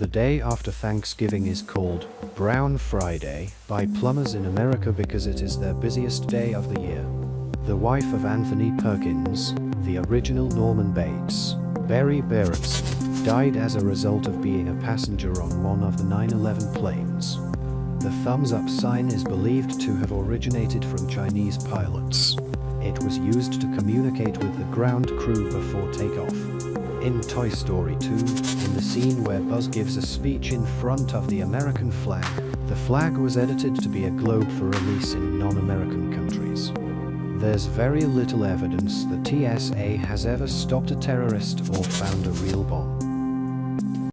The day after Thanksgiving is called Brown Friday by plumbers in America because it is their busiest day of the year. The wife of Anthony Perkins, the original Norman Bates, Berry Berenson, died as a result of being a passenger on one of the 9/11 planes. The thumbs up sign is believed to have originated from Chinese pilots. It was used to communicate with the ground crew before takeoff. In Toy Story 2, in the scene where Buzz gives a speech in front of the American flag, the flag was edited to be a globe for release in non-American countries. There's very little evidence the TSA has ever stopped a terrorist or found a real bomb.